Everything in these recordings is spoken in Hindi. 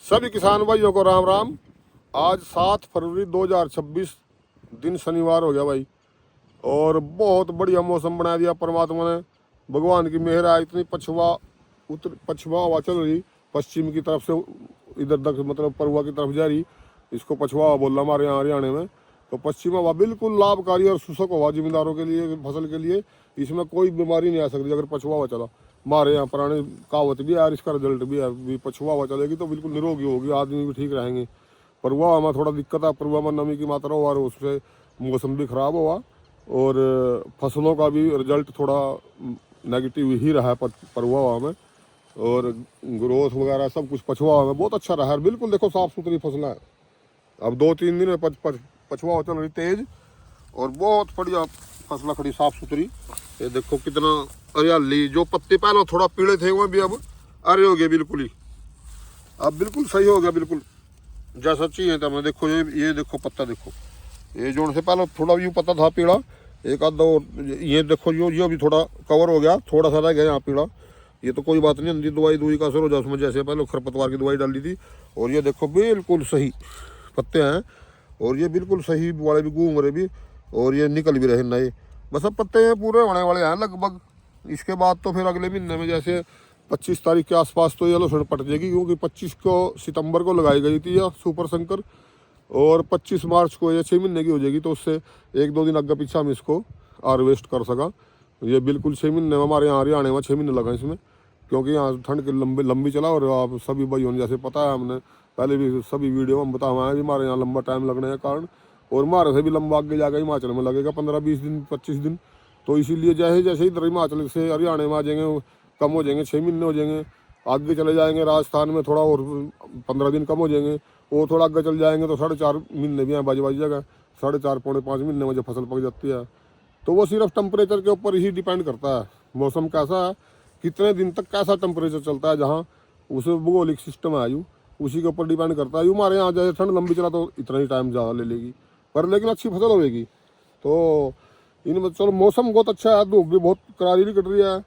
सभी किसान भाइयों को राम राम। आज 7 फरवरी 2026 दिन शनिवार हो गया भाई, और बहुत बढ़िया मौसम बना दिया परमात्मा ने। भगवान की मेहर है। इतनी पछवा हवा चल रही पश्चिम की तरफ से, इधर तक मतलब परवा की तरफ जा रही। इसको पछवा हवा बोल रहा हमारे यहाँ हरियाणा में। तो पश्चिम हवा बिल्कुल लाभकारी और शुष्क हवा जिम्मेदारों के लिए, फसल के लिए। इसमें कोई बीमारी नहीं आ सकती अगर पछवा हवा चला। हमारे यहाँ पुराने कहावत भी है और इसका रिजल्ट भी है। भी पछुआ हवा चलेगी तो बिल्कुल निरोगी होगी, आदमी भी ठीक रहेंगे। परवा हवा थोड़ा दिक्कत है, परवा में नमी की मात्रा हो और उससे मौसम भी खराब हुआ और फसलों का भी रिजल्ट थोड़ा नेगेटिव ही रहा है परवा हवा में। और ग्रोथ वगैरह सब कुछ पछुआ हवा में बहुत अच्छा रहा है। बिल्कुल देखो साफ सुथरी फसल है। अब 2-3 दिन में पछुआ हवा चल रही तेज और बहुत बढ़िया फसल खड़ी साफ सुथरी। ये देखो कितना हरियाली, जो पत्ते पहले थोड़ा पीले थे वो भी अब हरे हो गए बिल्कुल ही। अब बिल्कुल सही हो गया, बिल्कुल जैसा चाहिए था। मैं देखो ये देखो पत्ता देखो, ये जो से पहले थोड़ा यूँ पत्ता था पीला, एक आध दो ये देखो ये भी थोड़ा कवर हो गया, थोड़ा सा रह गया यहाँ पीला। ये तो कोई बात नहीं, अंधी दवाई का असर हो जाए उसमें, जैसे पहले खरपतवार की दवाई डाली थी। और ये देखो बिल्कुल सही पत्ते हैं और ये बिल्कुल सही वाले भी घूम रहे भी, और ये निकल भी रहे नए। बस अब पत्ते पूरे होने वाले हैं लगभग। इसके बाद तो फिर अगले महीने में जैसे 25 तारीख के आसपास तो ये लहसुन पट जाएगी, क्योंकि 25 को सितंबर को लगाई गई थी यह सुपर संकर, और 25 मार्च को ये 6 महीने की हो जाएगी। तो उससे 1-2 दिन अग्गा पीछा हम इसको हार्वेस्ट कर सका। ये बिल्कुल 6 महीने में हमारे यहाँ हरियाणा में 6 महीने लगा इसमें, क्योंकि यहाँ ठंड की लंबी चला। और आप सभी भाइयों ने जैसे पता है, हमने पहले भी सभी वीडियो में बताया है कि हमारे यहाँ लंबा टाइम लगने के कारण, और हमारे से भी लंबा आगे जाकर हिमाचल में लगेगा 15-20 दिन 25 दिन। तो इसीलिए जैसे जैसे इधर हिमाचल से हरियाणा में आ जाएंगे, कम हो जाएंगे, 6 महीने हो जाएंगे। आगे चले जाएंगे राजस्थान में थोड़ा और 15 दिन कम हो जाएंगे, और थोड़ा आगे चल जाएंगे तो 4.5 महीने भी हैं बाजी जगह। 4.5 पौने 5 महीने में जब फसल पक जाती है, तो वो सिर्फ टेम्परेचर के ऊपर ही डिपेंड करता है। मौसम कैसा है, कितने दिन तक कैसा टेम्परेचर चलता है, जहाँ उस भूगोलिक सिस्टम है आयु, उसी के ऊपर डिपेंड करता है। यू हमारे यहाँ जैसे ठंड लंबी चला तो इतना ही टाइम ज़्यादा ले लेगी, पर लेकिन अच्छी फसल होगी। तो इनमें चलो मौसम बहुत अच्छा है, धूप भी बहुत करारी कट रही है,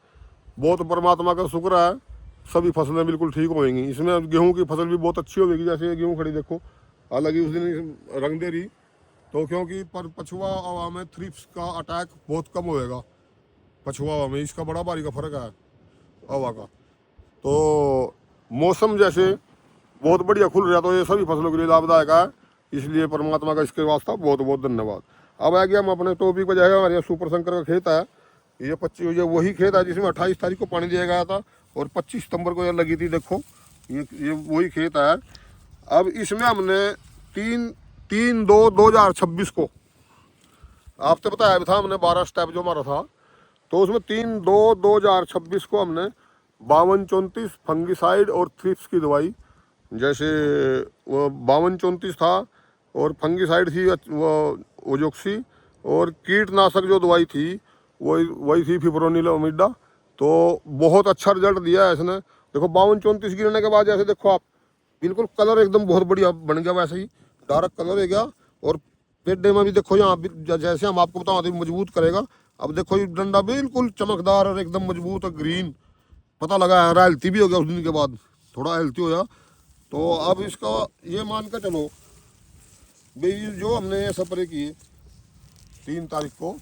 बहुत परमात्मा का शुक्र है। सभी फसलें बिल्कुल ठीक होंगी। इसमें गेहूं की फसल भी बहुत अच्छी होगी, जैसे ये गेहूं खड़ी देखो, हालांकि उस दिन रंग दे रही तो, क्योंकि पर पछुआ हवा में थ्रिप्स का अटैक बहुत कम होएगा। पछुआ हवा में इसका बड़ा भारी का फर्क है हवा का। तो मौसम जैसे बहुत बढ़िया खुल रहा, तो ये सभी फसलों के लिए लाभदायक है। इसलिए परमात्मा का इसके वास्ते बहुत बहुत धन्यवाद। अब आ गया हम अपने टॉपिक पर जाएगा। हमारे यहाँ सुपर शंकर का खेत है, ये 25 वही खेत है जिसमें 28 तारीख को पानी दिया गया था, और 25 सितंबर को ये लगी थी। देखो ये वही खेत है। अब इसमें हमने 3/2/2026 को, आपसे बताया था हमने 12 स्टेप जो हमारा था, तो उसमें 3/2/2026 को हमने 52-34 फंगिसाइड और थ्रिप्स की दवाई, जैसे वो 52-34 था, और फंगिसाइड थी वो ओजोक्सी, और कीटनाशक जो दवाई थी वही थी फिप्रोनिल ओमिडा। तो बहुत अच्छा रिजल्ट दिया है इसने। देखो 52-34 गिरने के बाद जैसे देखो आप, बिल्कुल कलर एकदम बहुत बढ़िया बन गया, वैसे ही डार्क कलर हो गया। और पेडे में भी देखो यहाँ जैसे हम आपको बताओ मजबूत करेगा। अब देखो ये डंडा बिल्कुल चमकदार और एकदम मजबूत और ग्रीन, पता लगा है। हेल्थी भी हो गया उस दिन के बाद, थोड़ा हेल्थी हो गया। तो अब इसका ये मान कर चलो भाई, जो हमने ये स्प्रे किए 3 तारीख को,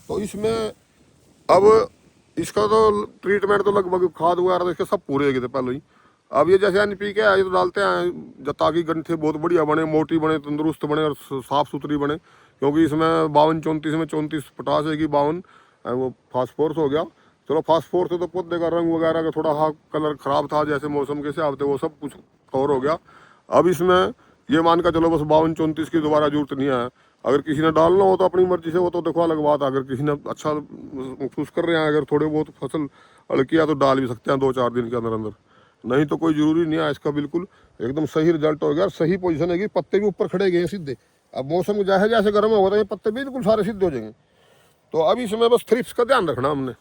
तो इसमें अब इसका तो ट्रीटमेंट तो लगभग खाद वगैरह तो इसके सब पूरे हो गए थे पहले ही। अब ये जैसे NPK है, ये तो डालते हैं ताकि गंठे बहुत बढ़िया बने, मोटी बने, तंदुरुस्त बने और साफ़ सुथरी बने। क्योंकि इसमें 52-34 में 34 पोटाश है कि 52 वो फास्फोरस हो गया। चलो फास्फोरस तो पौधे का रंग वगैरह का थोड़ा हाँ कलर ख़राब था, जैसे मौसम के हिसाब से वो सब कुछ कवर हो गया। अब इसमें ये मान कर चलो बस 52-34 की दोबारा जरूरत नहीं है। अगर किसी ने डालना हो तो अपनी मर्जी से, वो तो देखो अलग बात है। अगर किसी ने अच्छा महसूस कर रहे हैं, अगर थोड़े बहुत फसल हल्की है तो डाल भी सकते हैं 2-4 दिन के अंदर अंदर, नहीं तो कोई ज़रूरी नहीं है। इसका बिल्कुल एकदम सही रिजल्ट हो गया, सही पोजीशन है कि पत्ते भी ऊपर खड़े गए सीधे। अब मौसम जैसे जैसे गर्म होगा तो ये पत्ते बिल्कुल सारे सीधे हो जाएंगे। तो अब इसमें बस थ्रिप्स का ध्यान रखना हमने,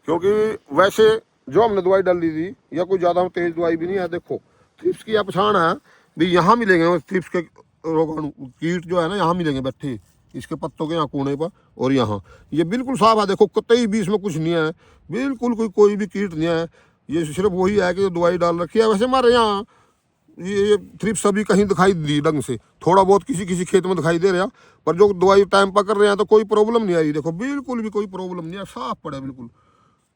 क्योंकि वैसे जो हमने दवाई डाल दी थी या कोई ज़्यादा तेज दवाई भी नहीं है। देखो थ्रिप्स की पहचान है भी, यहाँ मिलेंगे थ्रिप्स के रोगाणु कीट जो है ना, यहाँ मिलेंगे बैठे इसके पत्तों के यहाँ कोने पर, और यहाँ ये बिल्कुल साफ है। देखो कतई भी इसमें कुछ नहीं है, बिल्कुल कोई भी कीट नहीं है। ये सिर्फ वही है कि जो दवाई डाल रखी है। वैसे हमारे यहाँ ये थ्रिप्स अभी कहीं दिखाई दी ढंग से, थोड़ा बहुत किसी किसी खेत में दिखाई दे रहा, पर जो दवाई टाइम पर कर रहे हैं तो कोई प्रॉब्लम नहीं आई, देखो बिल्कुल भी कोई प्रॉब्लम नहीं है, साफ पड़ा बिल्कुल।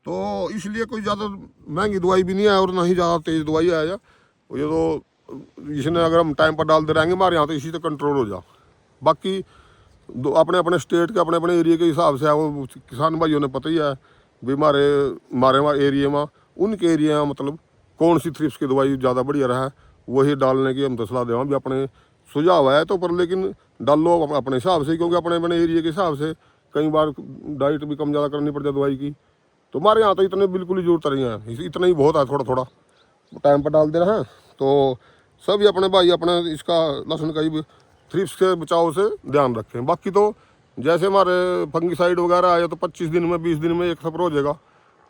तो इसलिए कोई ज़्यादा महंगी दवाई भी नहीं है और ना ही ज़्यादा तेज़ दवाई आया। ये तो इसने अगर हम टाइम पर डालते रहेंगे हमारे यहाँ तो इसी से कंट्रोल हो जा। बाकी अपने अपने स्टेट के अपने अपने एरिया के हिसाब से है, वो किसान भाइयों ने पता ही है भी हमारे हमारे एरिया में, उनके एरिया में मतलब कौन सी थ्रिप्स की दवाई ज़्यादा बढ़िया रहा है वही डालने की हम तो सलाह दें भी। अपने सुझाव है तो पर लेकिन डाल लो अपने हिसाब से, क्योंकि अपने अपने एरिया के हिसाब से कई बार डाइट भी कम ज़्यादा करनी पड़ती है दवाई की। तो हमारे यहाँ तो इतने बिल्कुल ही जरूरत नहीं है, इतना ही बहुत है, थोड़ा थोड़ा टाइम पर डाल दे रहे हैं। तो सभी अपने भाई अपने इसका लहसुन का ही थ्रिप्स के बचाव से ध्यान रखें। बाकी तो जैसे हमारे फंगिसाइड वगैरह आया तो 25 दिन में 20 दिन में एक स्प्रे हो जाएगा।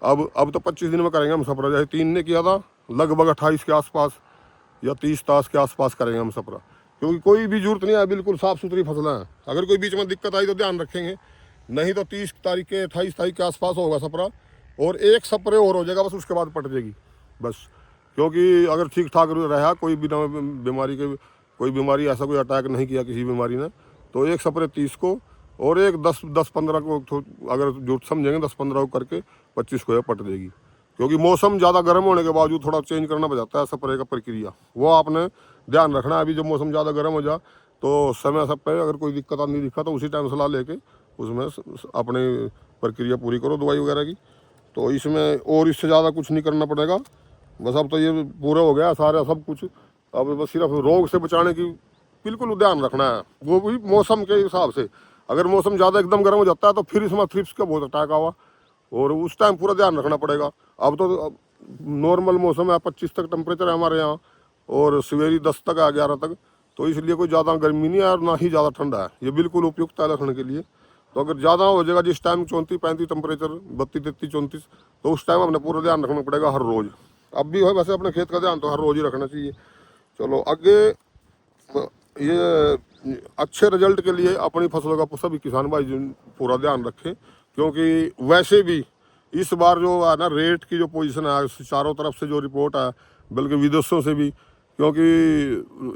अब तो 25 दिन में करेंगे हम स्प्रे, जैसे 3 ने किया था लगभग 28 के आसपास या 30 तास के आसपास करेंगे हम स्प्रे, क्योंकि कोई भी जरूरत नहीं है, बिल्कुल साफ़ सुथरी फसलें हैं। अगर कोई बीच में दिक्कत आई तो ध्यान रखेंगे, नहीं तो 30 तारीख के 28 तारीख के आसपास होगा स्प्रे, और एक स्प्रे और हो जाएगा बस, उसके बाद पट जाएगी बस। क्योंकि अगर ठीक ठाक रहा, कोई बिना बीमारी के, कोई बीमारी ऐसा कोई अटैक नहीं किया किसी बीमारी ने, तो एक स्प्रे 30 को और एक 10-15 को अगर जो समझेंगे 10-15 को करके 25 को पट देगी। क्योंकि मौसम ज़्यादा गर्म होने के बावजूद थोड़ा चेंज करना पड़ जाता है स्प्रे का प्रक्रिया, वो आपने ध्यान रखना है। अभी जब मौसम ज़्यादा गर्म हो जाए तो समय सब पे अगर कोई दिक्कत नहीं दिखा तो उसी टाइम सलाह लेके उसमें अपनी प्रक्रिया पूरी करो दवाई वगैरह की। तो इसमें और इससे ज़्यादा कुछ नहीं करना पड़ेगा बस। अब तो ये पूरा हो गया सारा सब कुछ, अब बस सिर्फ रोग से बचाने की बिल्कुल ध्यान रखना है, वो भी मौसम के हिसाब से। अगर मौसम ज़्यादा एकदम गर्म हो जाता है तो फिर इसमें थ्रिप्स का बहुत अटैक आवा, और उस टाइम पूरा ध्यान रखना पड़ेगा। अब तो नॉर्मल मौसम है, 25 तक टेम्परेचर है हमारे यहाँ, और सवेरी 10 तक है, 11 तक, तो इसलिए कोई ज़्यादा गर्मी नहीं है और ना ही ज़्यादा ठंडा है, ये बिल्कुल उपयुक्त है रखने के लिए। तो अगर ज़्यादा हो जाएगा जिस टाइम 34-35 टेम्परेचर 32-33-34, तो उस टाइम अपने पूरा ध्यान रखना पड़ेगा हर रोज़। अब भी हो वैसे अपने खेत का ध्यान तो हर रोज़ ही रखना चाहिए। चलो आगे, ये अच्छे रिजल्ट के लिए अपनी फसलों का सभी किसान भाई पूरा ध्यान रखें, क्योंकि वैसे भी इस बार जो है ना रेट की जो पोजीशन है चारों तरफ से जो रिपोर्ट है, बल्कि विदेशों से भी, क्योंकि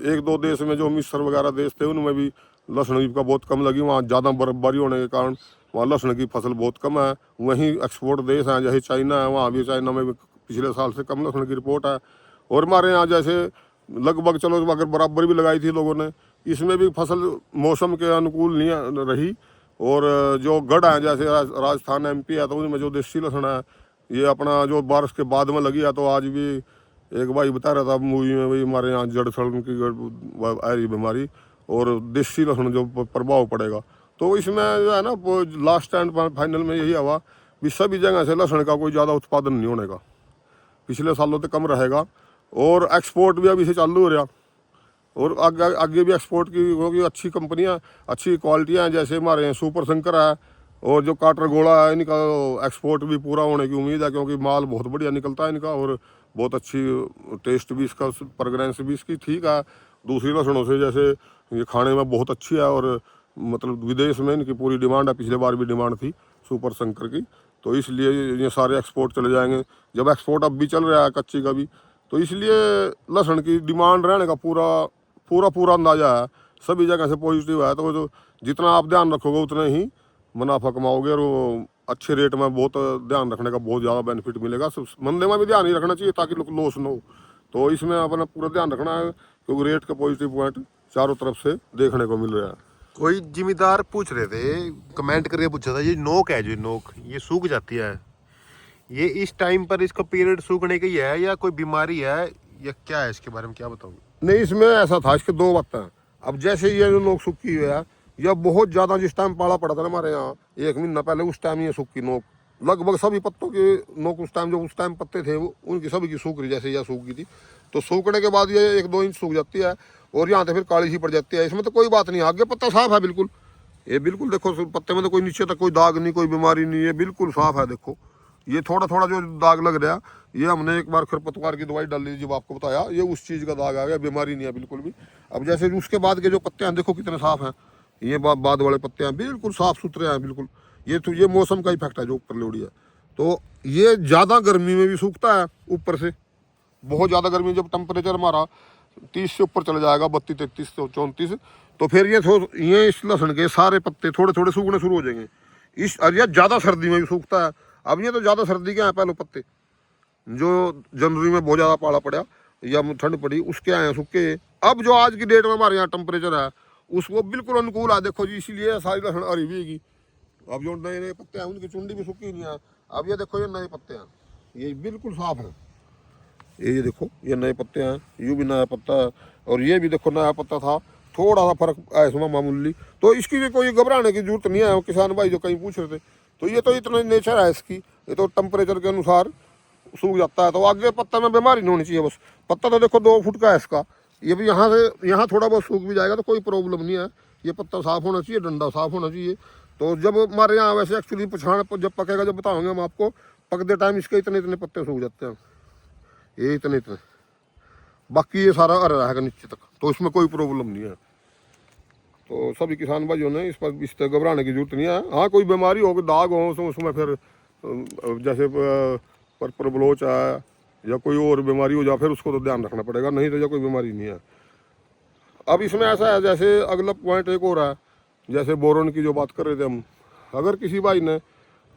1-2 देश में जो मिस्र वगैरह देश थे उनमें भी लहसुन का बहुत कम लगी, वहाँ ज़्यादा बर्फबारी होने के कारण वहाँ लहसुन की फसल बहुत कम है। वहीं एक्सपोर्ट देश हैं जैसे चाइना है, वहाँ भी चाइना में भी पिछले साल से कम लहसुन की रिपोर्ट है। और हमारे यहाँ जैसे लगभग चलो अगर बराबर भी लगाई थी लोगों ने, इसमें भी फसल मौसम के अनुकूल नहीं रही। और जो गढ़ हैं जैसे राजस्थान MP है तो उनमें जो देसी लहसुन है ये अपना जो बारिश के बाद में लगी है, तो आज भी एक भाई बता रहा था मूवी में भी हमारे यहाँ जड़ सड़न की आ रही बीमारी, और देसी लहसुन जो प्रभाव पड़ेगा। तो इसमें जो है ना वो लास्ट एंड फाइनल में यही हुआ कि सभी जगह से लहसुन का कोई ज़्यादा उत्पादन नहीं होने का, पिछले सालों से कम रहेगा। और एक्सपोर्ट भी अभी से चालू हो रहा, और आगे भी एक्सपोर्ट की होगी। अच्छी कंपनियां, अच्छी क्वालिटियां जैसे हमारे यहाँ सुपर शंकर है और जो काटरगोला है, इनका एक्सपोर्ट भी पूरा होने की उम्मीद है, क्योंकि माल बहुत बढ़िया निकलता है इनका, और बहुत अच्छी टेस्ट भी इसका, फ्रेगरेंस भी इसकी ठीक है दूसरी लहसुनों से। जैसे ये खाने में बहुत अच्छी है, और मतलब विदेश में इनकी पूरी डिमांड है, पिछले बार भी डिमांड थी सुपर शंकर की, तो इसलिए ये सारे एक्सपोर्ट चले जाएंगे। जब एक्सपोर्ट अब भी चल रहा है कच्ची का भी, तो इसलिए लहसुन की डिमांड रहने का पूरा अंदाजा है, सभी जगह से पॉजिटिव है। तो जो जितना आप ध्यान रखोगे उतना ही मुनाफा कमाओगे, और वो अच्छे रेट में बहुत ध्यान रखने का बहुत ज़्यादा बेनिफिट मिलेगा। मंदे में भी ध्यान ही रखना चाहिए ताकि लॉस ना हो, तो इसमें अपना पूरा ध्यान रखना है, क्योंकि रेट का पॉजिटिव पॉइंट चारों तरफ से देखने को मिल रहा है। कोई जिम्मेदार पूछ रहे थे, कमेंट करके पूछा था, ये नोक है जो नोक ये सूख जाती है, ये इस टाइम पर इसका पीरियड सूखने का ही है या कोई बीमारी है या क्या है, इसके बारे में क्या बताऊँ? नहीं, इसमें ऐसा था, इसके 2 बातें हैं। अब जैसे ये जो नोक सूखी हुई है, या बहुत ज़्यादा जिस टाइम पाला पड़ा था ना हमारे यहाँ 1 महीना पहले, उस टाइम ये सूखी नोक लगभग सभी पत्तों की नोक उस टाइम जो उस टाइम पत्ते थे वो उनकी सभी की सूख रही, जैसे यह सूख गई थी। तो सूखने के बाद ये 1-2 इंच सूख जाती है, और यहाँ से फिर काली सी पड़ जाती है। इसमें तो कोई बात नहीं, आगे पत्ता साफ है बिल्कुल, ये बिल्कुल देखो पत्ते में तो कोई नीचे तक कोई दाग नहीं, कोई बीमारी नहीं है, बिल्कुल साफ है। देखो ये थोड़ा थोड़ा जो दाग लग रहा है, ये हमने एक बार खरपतवार की दवाई डाली जब आपको बताया, ये उस चीज़ का दाग आ गया, बीमारी नहीं है बिल्कुल भी। अब जैसे उसके बाद के जो पत्ते हैं देखो कितने साफ हैं, ये बाद वाले पत्ते हैं बिल्कुल साफ सुथरे हैं बिल्कुल। ये तो ये मौसम का इफेक्ट है जो ऊपर लोड़ी है। तो ये ज़्यादा गर्मी में भी सूखता है ऊपर से, बहुत ज़्यादा गर्मी जब टेम्परेचर हमारा 30 से ऊपर चला जाएगा, 32, 33, 34, तो फिर ये इस लहसुन के सारे पत्ते थोड़े थोड़े सूखने शुरू हो जाएंगे। इस और ये ज़्यादा सर्दी में भी सूखता है। अब ये तो ज़्यादा सर्दी के हैं पहले पत्ते, जो जनवरी में बहुत ज़्यादा पाला पड़ा या ठंड पड़ी उसके आए हैं सूखे। अब जो आज की डेट में हमारे यहाँ टेम्परेचर है उसको बिल्कुल अनुकूल है, देखो जी, इसीलिए सारी लहसुन हरी भी है। अब जो नए नए पत्ते हैं उनकी चुंडी भी सूखी नहीं है। अब ये देखो, ये नए पत्ते हैं, ये बिल्कुल साफ है। ये देखो, ये नए पत्ते हैं, ये भी नया पत्ता है, और ये भी देखो नया पत्ता था, थोड़ा सा फर्क है इसमें मामूली। तो इसकी भी कोई घबराने की जरूरत नहीं है। किसान भाई जो कहीं पूछ रहे थे, तो ये तो इतना नेचर है इसकी, ये तो टेम्परेचर के अनुसार सूख जाता है। तो आगे पत्ता में बीमारी नहीं होनी चाहिए बस। पत्ता तो देखो 2 फुट का है इसका, ये भी यहाँ से यहाँ थोड़ा बहुत सूख भी जाएगा तो कोई प्रॉब्लम नहीं है। ये पत्ता साफ होना चाहिए, डंडा साफ होना चाहिए। तो जब हमारे यहाँ वैसे एक्चुअली पछाड़ जब पकेगा, जब बताओगे हम आपको, पकते टाइम इसके इतने इतने पत्ते सूख जाते हैं, ये इतने इतने। बाकी ये सारा हरा रहेगा नीचे तक, तो इसमें कोई प्रॉब्लम नहीं है। तो सभी किसान भाइयों ने इस पर इस तरह घबराने की जरूरत नहीं है। हाँ, कोई बीमारी हो, दाग हो तो उसमें फिर जैसे पर ब्लोच है या कोई और बीमारी हो जाए, फिर उसको तो ध्यान रखना पड़ेगा, नहीं तो या कोई बीमारी नहीं है। अब इसमें ऐसा है, जैसे अगला पॉइंट एक और है, जैसे बोरोन की जो बात कर रहे थे हम। अगर किसी भाई ने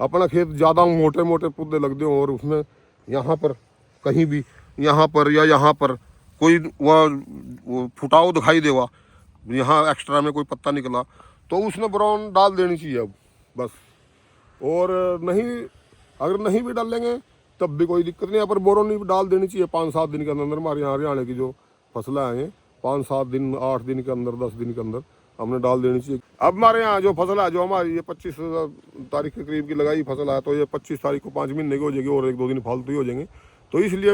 अपना खेत ज़्यादा मोटे मोटे पौधे लग दे और उसमें यहाँ पर कहीं भी, यहाँ पर या यहाँ पर कोई वह फुटाव दिखाई देगा, यहाँ एक्स्ट्रा में कोई पत्ता निकला, तो उसने बोरोन डाल देनी चाहिए अब बस। और नहीं, अगर नहीं भी डालेंगे तब भी कोई दिक्कत नहीं है, पर बोरोन नहीं डाल देनी चाहिए 5-7 दिन के अंदर। हमारे यहाँ हरियाणा की जो फसलें हैं 5-7 दिन, 8 दिन के अंदर, 10 दिन के अंदर हमने डाल देनी चाहिए। अब हमारे यहाँ जो फसल है, जो हमारी ये 25 तारीख के करीब की लगाई फसल है, तो ये 25 तारीख को 5 महीने की हो जाएगी, और 1-2 दिन फालतू ही हो जाएंगे। तो इसलिए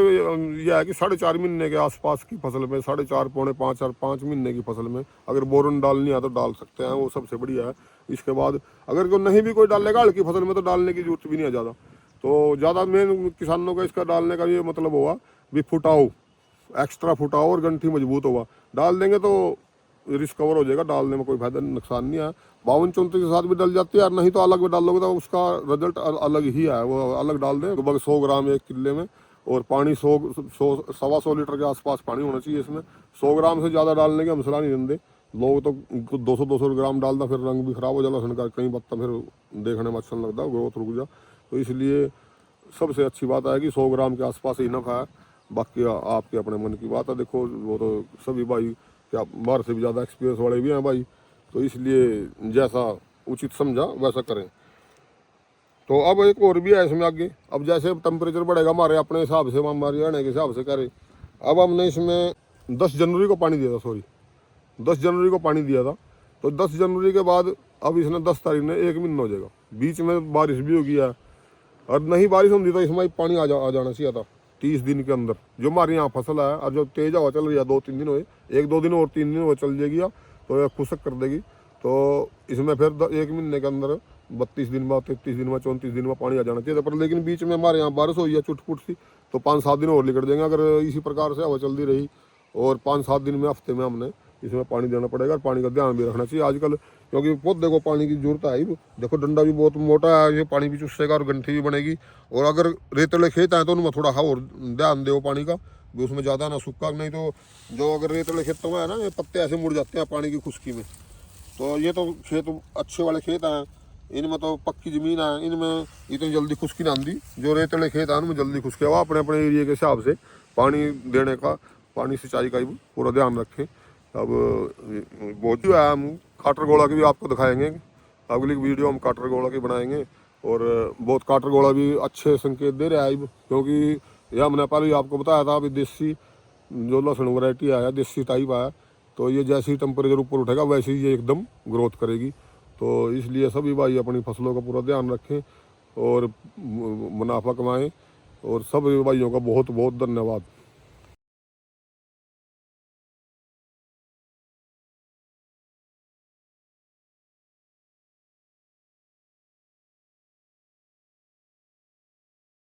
यह है कि 4.5 महीने के आसपास की फसल में, 4.5 पौने 5 और 5 महीने की फसल में अगर बोरन डालनी है तो डाल सकते हैं, वो सबसे बढ़िया है। इसके बाद अगर कोई नहीं भी कोई डालेगा हल्की फसल में, तो डालने की जरूरत भी नहीं है ज़्यादा। तो ज़्यादा मेन किसानों का इसका डालने का ये मतलब होगा भी फुटाओ, एक्स्ट्रा फुटाओ और गंठी मजबूत होगा, डाल देंगे तो रिस्क कवर हो जाएगा। डालने में कोई फायदा नुकसान नहीं है। 52-34 के साथ भी डल जाती है, और नहीं तो अलग में डाल लोगे तो उसका रिजल्ट अलग ही है। वो अलग डाल दें, लगभग 100 ग्राम 1 किले में, और पानी 100-125 लीटर के आसपास पानी होना चाहिए इसमें। 100 ग्राम से ज़्यादा डालने की हम सलाह नहीं देते। लोग तो 200-200 ग्राम डालना, फिर रंग भी खराब हो जाता लहसुन का, कई पत्ता फिर देखने में अच्छा नहीं लगता, ग्रोथ रुक जा। तो इसलिए सबसे अच्छी बात है कि 100 ग्राम के आसपास ही नफा है। बाकी आपके अपने मन की बात है। देखो, वो तो सभी भाई क्या बाहर से भी ज़्यादा एक्सपीरियंस वाले भी हैं भाई, तो इसलिए जैसा उचित समझा वैसा करें। तो अब एक और भी है इसमें आगे। अब जैसे टेम्परेचर बढ़ेगा हमारे अपने हिसाब से, हमारे रहने के हिसाब से करें। अब हमने इसमें 10 जनवरी को पानी दिया था, 10 जनवरी को पानी दिया था। तो 10 जनवरी के बाद अब इसने 10 तारीख ने 1 महीना हो जाएगा। बीच में बारिश भी हो गया, और नहीं बारिश होती तो इसमें पानी आ जाना चाहिए था 30 दिन के अंदर। जो हमारे यहाँ फसल है, और जो तेज हवा चल रही है, 2-3 दिन हुए, 1-2 दिन और 3 दिन हुए चल जाएगी, तो यह खुशक कर देगी। तो इसमें फिर 1 महीने के अंदर 32 दिन में, 33 दिन में, 34 दिन में पानी आ जाना चाहिए। पर लेकिन बीच में हमारे यहाँ बारिश हुई है चुटपुट सी, तो 5-7 दिन और निकल जाएंगे। अगर इसी प्रकार से हवा चलती रही, और 5-7 दिन में, हफ्ते में हमने इसमें पानी देना पड़ेगा, और पानी का ध्यान भी रखना चाहिए आजकल, क्योंकि पौधे को पानी की जरूरत है ही। देखो, डंडा भी बहुत मोटा है, ये पानी भी चुसेगा और गंठी भी बनेगी। और अगर रेतले खेत हैं तो उनमें थोड़ा और ध्यान दो पानी का, भी उसमें ज़्यादा ना सूखा, नहीं तो जो अगर रेतले खेतों में है ना, ये पत्ते ऐसे मुड़ जाते हैं पानी की खुश्की में। तो ये तो खेत अच्छे वाले खेत हैं, इनमें तो पक्की ज़मीन है, इनमें इतनी जल्दी खुश्की ना आती। जो रेतले खेत हैं उनमें जल्दी खुश्की हुआ। अपने अपने एरिए के हिसाब से पानी देने का, पानी सिंचाई का ही पूरा ध्यान रखें। अब बहुत जो है, हम काटर गोला की भी आपको दिखाएंगे, अगली वीडियो हम काटर गोला की बनाएंगे। और बहुत काटर गोला भी अच्छे संकेत दे रहा है, क्योंकि यह हमने पहले ही आपको बताया था, अभी देसी जो लहसुन वैरायटी आया, देसी टाइप आया, तो ये जैसे ही टेम्परेचर ऊपर उठेगा वैसे ही ये एकदम ग्रोथ करेगी। तो इसलिए सभी भाई अपनी फसलों का पूरा ध्यान रखें और मुनाफा कमाएं। और सभी भाइयों का बहुत बहुत धन्यवाद।